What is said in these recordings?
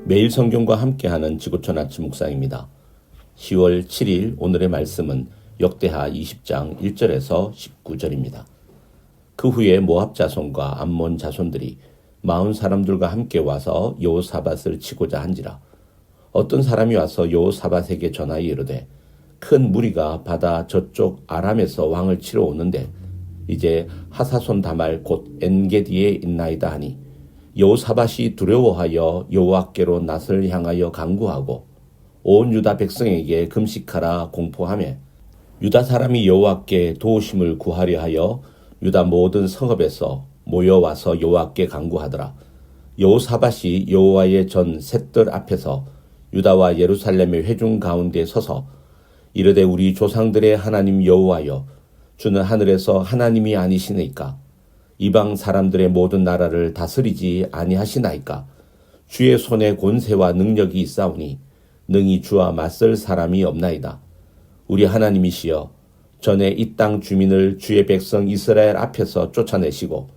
매일 성경과 함께하는 지구촌 아침 묵상입니다. 10월 7일 오늘의 말씀은 역대하 20장 1절에서 19절입니다. 그 후에 모압 자손과 암몬 자손들이 40 사람들과 함께 와서 여호사밧을 치고자 한지라. 어떤 사람이 와서 여호사밧에게 전하여 이르되 큰 무리가 바다 저쪽 아람에서 왕을 치러 오는데 이제 하사손 다말 곧 엔게디에 있나이다 하니 여호사밧이 두려워하여 여호와께로 낯을 향하여 간구하고 온 유다 백성에게 금식하라 공포하며 유다 사람이 여호와께 도우심을 구하려 하여 유다 모든 성읍에서 모여와서 여호와께 간구하더라. 여호사밧이 여호와의 전 셋들 앞에서 유다와 예루살렘의 회중 가운데 서서 이르되 우리 조상들의 하나님 여호와여 주는 하늘에서 하나님이 아니시니까 이방 사람들의 모든 나라를 다스리지 아니하시나이까 주의 손에 권세와 능력이 있사오니 능히 주와 맞설 사람이 없나이다. 우리 하나님이시여 전에 이 땅 주민을 주의 백성 이스라엘 앞에서 쫓아내시고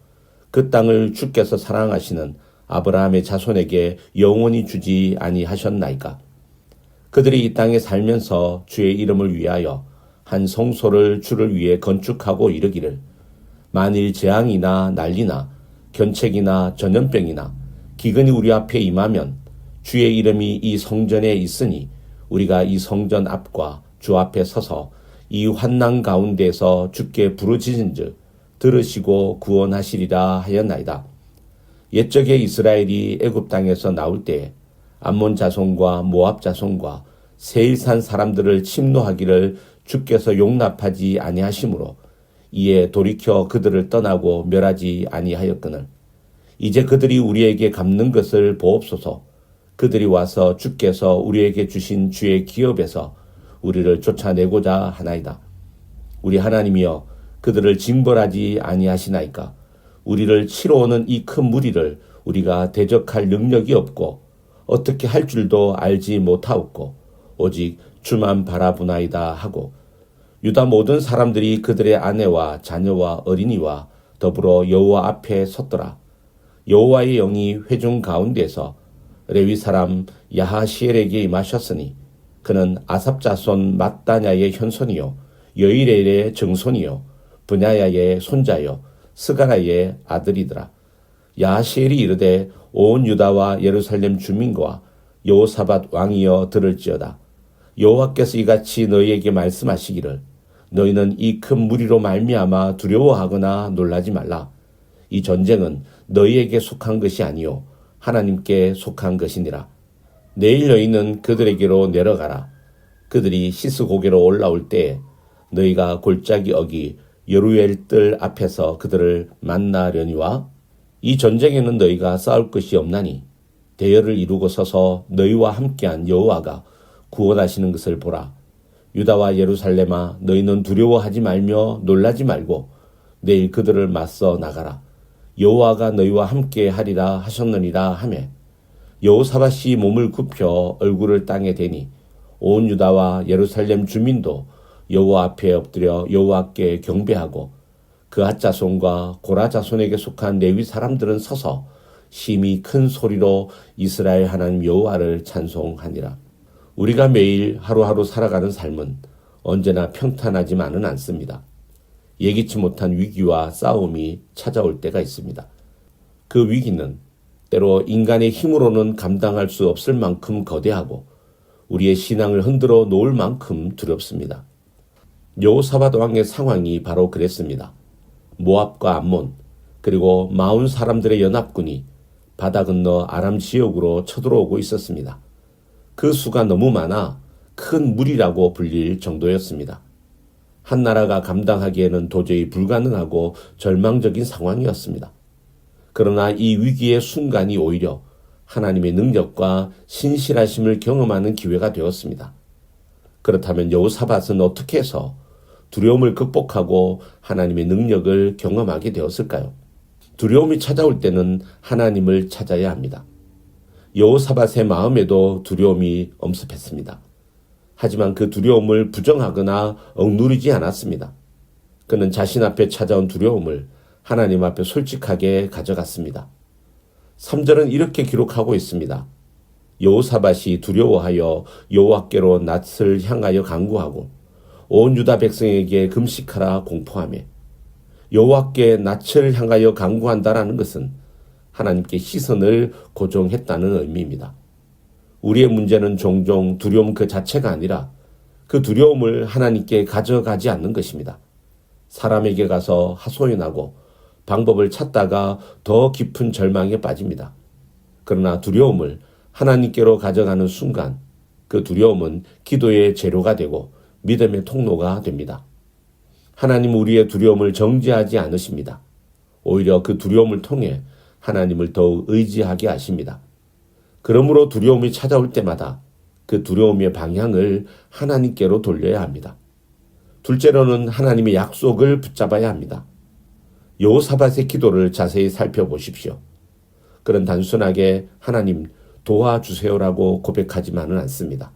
그 땅을 주께서 사랑하시는 아브라함의 자손에게 영원히 주지 아니하셨나이까. 그들이 이 땅에 살면서 주의 이름을 위하여 한 성소를 주를 위해 건축하고 이르기를 만일 재앙이나 난리나 견책이나 전염병이나 기근이 우리 앞에 임하면 주의 이름이 이 성전에 있으니 우리가 이 성전 앞과 주 앞에 서서 이 환난 가운데서 주께 부르짖은즉 들으시고 구원하시리라 하였나이다. 옛적에 이스라엘이 애굽 땅에서 나올 때에 암몬 자손과 모압 자손과 세일산 사람들을 침노하기를 주께서 용납하지 아니하시므로 이에 돌이켜 그들을 떠나고 멸하지 아니하였거늘 이제 그들이 우리에게 갚는 것을 보옵소서. 그들이 와서 주께서 우리에게 주신 주의 기업에서 우리를 쫓아내고자 하나이다. 우리 하나님이여 그들을 징벌하지 아니하시나이까. 우리를 치러 오는 이 큰 무리를 우리가 대적할 능력이 없고 어떻게 할 줄도 알지 못하옵고 오직 주만 바라보나이다 하고 유다 모든 사람들이 그들의 아내와 자녀와 어린이와 더불어 여호와 앞에 섰더라. 여호와의 영이 회중 가운데서 레위 사람 야하시엘에게 임하셨으니 그는 아삽 자손 맏다냐의 현손이요 여이렐의 정손이요 브냐야의 손자요 스가라의 아들이더라. 야하시엘이 이르되 온 유다와 예루살렘 주민과 여호사밧 왕이여 들을지어다. 여호와께서 이같이 너희에게 말씀하시기를 너희는 이 큰 무리로 말미암아 두려워하거나 놀라지 말라. 이 전쟁은 너희에게 속한 것이 아니요 하나님께 속한 것이니라. 내일 너희는 그들에게로 내려가라. 그들이 시스고개로 올라올 때에 너희가 골짜기 어기 여루엘 뜰 앞에서 그들을 만나려니와 이 전쟁에는 너희가 싸울 것이 없나니 대열을 이루고 서서 너희와 함께한 여호와가 구원하시는 것을 보라. 유다와 예루살렘아 너희는 두려워하지 말며 놀라지 말고 내일 그들을 맞서 나가라. 여호와가 너희와 함께 하리라 하셨느니라 하매 여호사밧이 몸을 굽혀 얼굴을 땅에 대니 온 유다와 예루살렘 주민도 여호와 앞에 엎드려 여호와께 경배하고 그앗 자손과 고라 자손에게 속한 레위 사람들은 서서 심히 큰 소리로 이스라엘 하나님 여호와를 찬송하니라. 우리가 매일 하루하루 살아가는 삶은 언제나 평탄하지만은 않습니다. 예기치 못한 위기와 싸움이 찾아올 때가 있습니다. 그 위기는 때로 인간의 힘으로는 감당할 수 없을 만큼 거대하고 우리의 신앙을 흔들어 놓을 만큼 두렵습니다. 여호사밧 왕의 상황이 바로 그랬습니다. 모압과 암몬 그리고 40 사람들의 연합군이 바다 건너 아람 지역으로 쳐들어오고 있었습니다. 그 수가 너무 많아 큰 무리라고 불릴 정도였습니다. 한 나라가 감당하기에는 도저히 불가능하고 절망적인 상황이었습니다. 그러나 이 위기의 순간이 오히려 하나님의 능력과 신실하심을 경험하는 기회가 되었습니다. 그렇다면 여호사밧은 어떻게 해서 두려움을 극복하고 하나님의 능력을 경험하게 되었을까요? 두려움이 찾아올 때는 하나님을 찾아야 합니다. 여호사밧의 마음에도 두려움이 엄습했습니다. 하지만 그 두려움을 부정하거나 억누르지 않았습니다. 그는 자신 앞에 찾아온 두려움을 하나님 앞에 솔직하게 가져갔습니다. 3절은 이렇게 기록하고 있습니다. 여호사밧이 두려워하여 여호와께로 낯을 향하여 간구하고 온 유다 백성에게 금식하라 공포하며 여호와께 낯을 향하여 간구한다라는 것은 하나님께 시선을 고정했다는 의미입니다. 우리의 문제는 종종 두려움 그 자체가 아니라 그 두려움을 하나님께 가져가지 않는 것입니다. 사람에게 가서 하소연하고 방법을 찾다가 더 깊은 절망에 빠집니다. 그러나 두려움을 하나님께로 가져가는 순간 그 두려움은 기도의 재료가 되고 믿음의 통로가 됩니다. 하나님은 우리의 두려움을 정죄하지 않으십니다. 오히려 그 두려움을 통해 하나님을 더욱 의지하게 하십니다. 그러므로 두려움이 찾아올 때마다 그 두려움의 방향을 하나님께로 돌려야 합니다. 둘째로는 하나님의 약속을 붙잡아야 합니다. 여호사밧의 기도를 자세히 살펴보십시오. 그는 단순하게 하나님 도와주세요라고 고백하지만은 않습니다.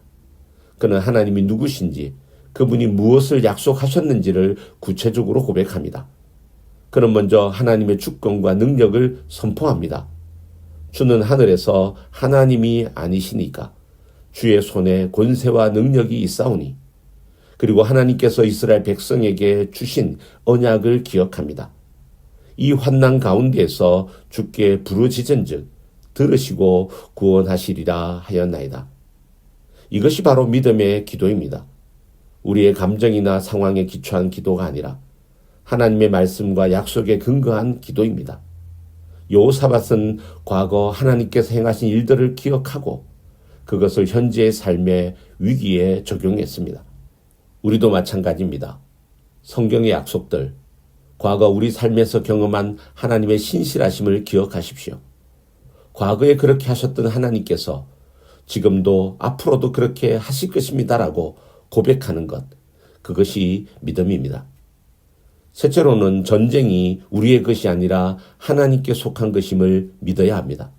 그는 하나님이 누구신지, 그분이 무엇을 약속하셨는지를 구체적으로 고백합니다. 그는 먼저 하나님의 주권과 능력을 선포합니다. 주는 하늘에서 하나님이 아니시니까 주의 손에 권세와 능력이 있사오니, 그리고 하나님께서 이스라엘 백성에게 주신 언약을 기억합니다. 이 환난 가운데에서 주께 부르짖은즉 들으시고 구원하시리라 하였나이다. 이것이 바로 믿음의 기도입니다. 우리의 감정이나 상황에 기초한 기도가 아니라 하나님의 말씀과 약속에 근거한 기도입니다. 여호사밧은 과거 하나님께서 행하신 일들을 기억하고 그것을 현재의 삶의 위기에 적용했습니다. 우리도 마찬가지입니다. 성경의 약속들, 과거 우리 삶에서 경험한 하나님의 신실하심을 기억하십시오. 과거에 그렇게 하셨던 하나님께서 지금도 앞으로도 그렇게 하실 것입니다라고 고백하는 것, 그것이 믿음입니다. 셋째로는 전쟁이 우리의 것이 아니라 하나님께 속한 것임을 믿어야 합니다.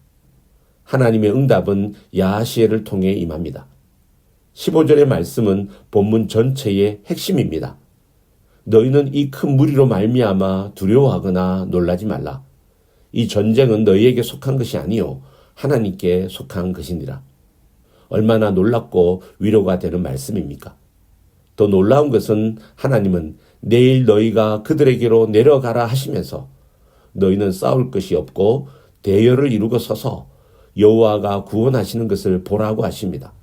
하나님의 응답은 야하시엘을 통해 임합니다. 15절의 말씀은 본문 전체의 핵심입니다. 너희는 이 큰 무리로 말미암아 두려워하거나 놀라지 말라. 이 전쟁은 너희에게 속한 것이 아니요 하나님께 속한 것이니라. 얼마나 놀랍고 위로가 되는 말씀입니까? 더 놀라운 것은 하나님은 내일 너희가 그들에게로 내려가라 하시면서 너희는 싸울 것이 없고 대열을 이루고 서서 여호와가 구원하시는 것을 보라고 하십니다.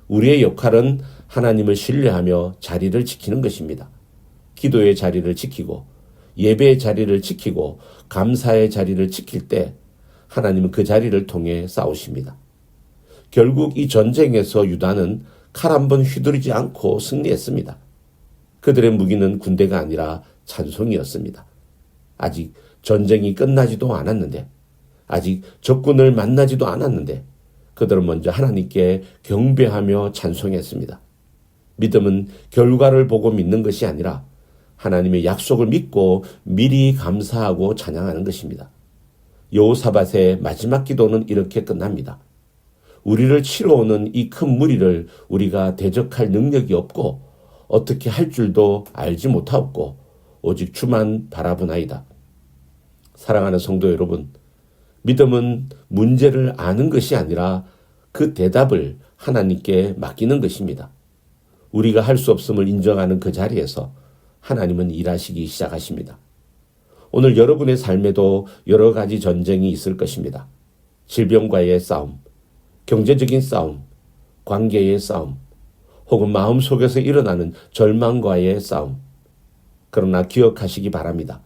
우리의 역할은 하나님을 신뢰하며 자리를 지키는 것입니다. 기도의 자리를 지키고 예배의 자리를 지키고 감사의 자리를 지킬 때 하나님은 그 자리를 통해 싸우십니다. 결국 이 전쟁에서 유다는 칼 한 번 휘두르지 않고 승리했습니다. 그들의 무기는 군대가 아니라 찬송이었습니다. 아직 전쟁이 끝나지도 않았는데, 아직 적군을 만나지도 않았는데 그들은 먼저 하나님께 경배하며 찬송했습니다. 믿음은 결과를 보고 믿는 것이 아니라 하나님의 약속을 믿고 미리 감사하고 찬양하는 것입니다. 여호사밧의 마지막 기도는 이렇게 끝납니다. 우리를 치러오는 이 큰 무리를 우리가 대적할 능력이 없고 어떻게 할 줄도 알지 못하옵고 오직 주만 바라보나이다. 사랑하는 성도 여러분, 믿음은 문제를 아는 것이 아니라 그 대답을 하나님께 맡기는 것입니다. 우리가 할 수 없음을 인정하는 그 자리에서 하나님은 일하시기 시작하십니다. 오늘 여러분의 삶에도 여러 가지 전쟁이 있을 것입니다. 질병과의 싸움, 경제적인 싸움, 관계의 싸움, 혹은 마음속에서 일어나는 절망과의 싸움. 그러나 기억하시기 바랍니다.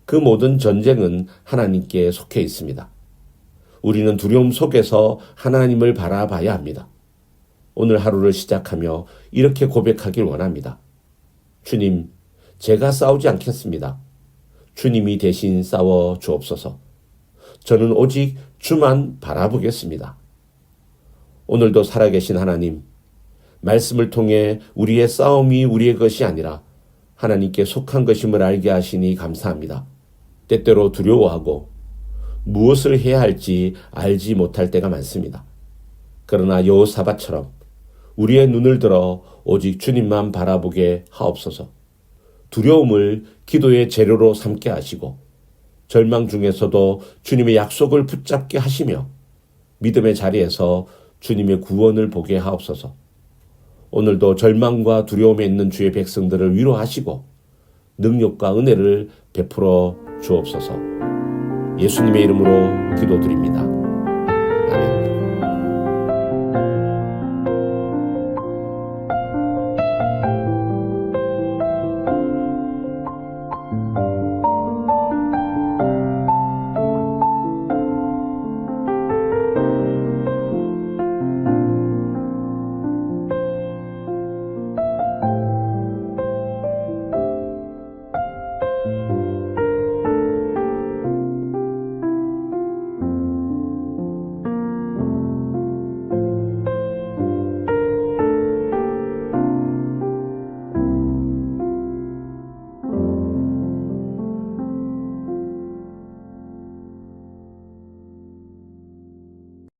그 모든 전쟁은 하나님께 속해 있습니다. 우리는 두려움 속에서 하나님을 바라봐야 합니다. 오늘 하루를 시작하며 이렇게 고백하길 원합니다. 주님, 제가 싸우지 않겠습니다. 주님이 대신 싸워 주옵소서. 저는 오직 주만 바라보겠습니다. 오늘도 살아계신 하나님, 말씀을 통해 우리의 싸움이 우리의 것이 아니라 하나님께 속한 것임을 알게 하시니 감사합니다. 때때로 두려워하고 무엇을 해야 할지 알지 못할 때가 많습니다. 그러나 여호사밧처럼 우리의 눈을 들어 오직 주님만 바라보게 하옵소서. 두려움을 기도의 재료로 삼게 하시고 절망 중에서도 주님의 약속을 붙잡게 하시며 믿음의 자리에서 주님의 구원을 보게 하옵소서. 오늘도 절망과 두려움에 있는 주의 백성들을 위로하시고 능력과 은혜를 베풀어 주옵소서. 예수님의 이름으로 기도드립니다.